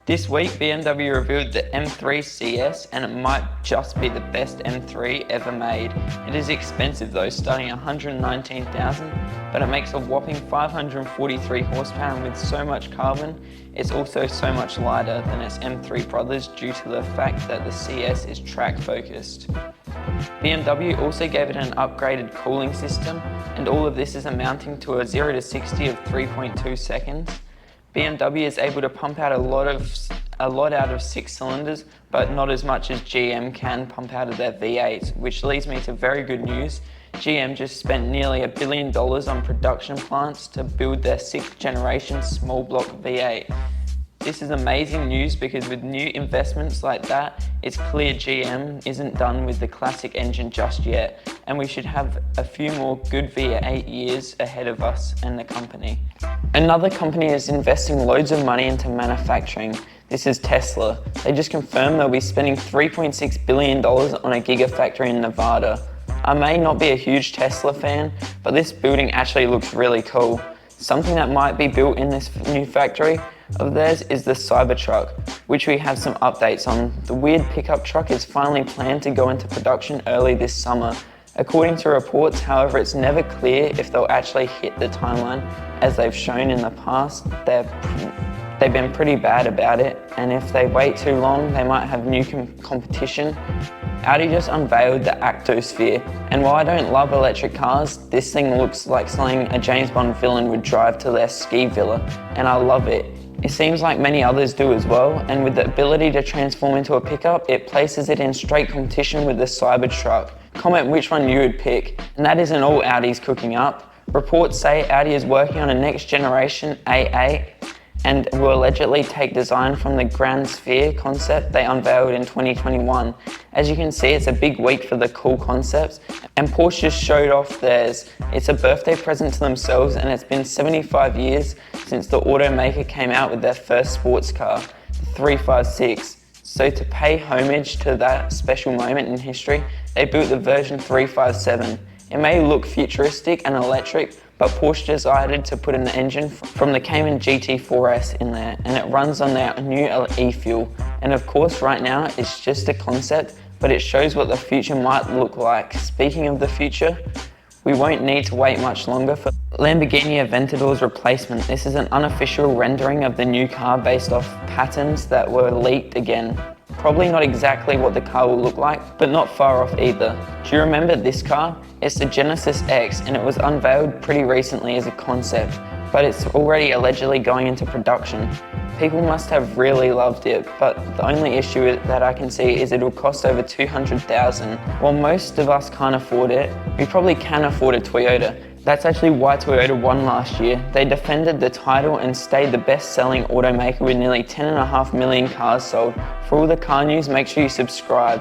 This week, BMW revealed the M3 CS, and it might just be the best M3 ever made. It is expensive though, starting at $119,000, but it makes a whopping 543 horsepower, and with so much carbon, it's also so much lighter than its M3 brothers due to the fact that the CS is track focused. BMW also gave it an upgraded cooling system, and all of this is amounting to a 0 to 60 of 3.2 seconds. BMW is able to pump out a lot out of 6 cylinders, but not as much as GM can pump out of their V8, which leads me to very good news. GM just spent nearly $1 billion on production plants to build their 6th generation small block V8. This is amazing news because with new investments like that, it's clear GM isn't done with the classic engine just yet, and we should have a few more good V8 years ahead of us and the company. Another company is investing loads of money into manufacturing. This is Tesla. They just confirmed they'll be spending $3.6 billion on a gigafactory in Nevada. I may not be a huge Tesla fan, but this building actually looks really cool. Something that might be built in this new factory of theirs is the Cybertruck, which we have some updates on. The weird pickup truck is finally planned to go into production early this summer. According to reports, however, it's never clear if they'll actually hit the timeline, as they've shown in the past. They've been pretty bad about it, and if they wait too long, they might have new competition. Audi just unveiled the Actosphere, and while I don't love electric cars, this thing looks like something a James Bond villain would drive to their ski villa, and I love it. It seems like many others do as well, and with the ability to transform into a pickup, it places it in straight competition with the Cybertruck. Comment which one you would pick, and that isn't all Audi's cooking up. Reports say Audi is working on a next generation A8 and will allegedly take design from the Grand Sphere concept they unveiled in 2021. As you can see, it's a big week for the cool concepts, and Porsche just showed off theirs. It's a birthday present to themselves, and it's been 75 years since the automaker came out with their first sports car, the 356. So to pay homage to that special moment in history, they built the version 357. It may look futuristic and electric, but Porsche decided to put an engine from the Cayman GT4S in there, and it runs on their new e-fuel. And of course, right now, it's just a concept, but it shows what the future might look like. Speaking of the future, we won't need to wait much longer for Lamborghini Aventador's replacement. This is an unofficial rendering of the new car based off patterns that were leaked again. Probably not exactly what the car will look like, but not far off either. Do you remember this car? It's the Genesis X, and it was unveiled pretty recently as a concept, but it's already allegedly going into production. People must have really loved it, but the only issue that I can see is it'll cost over $200,000. While most of us can't afford it, we probably can afford a Toyota. That's actually why Toyota won last year. They defended the title and stayed the best-selling automaker with nearly 10.5 million cars sold. For all the car news, make sure you subscribe.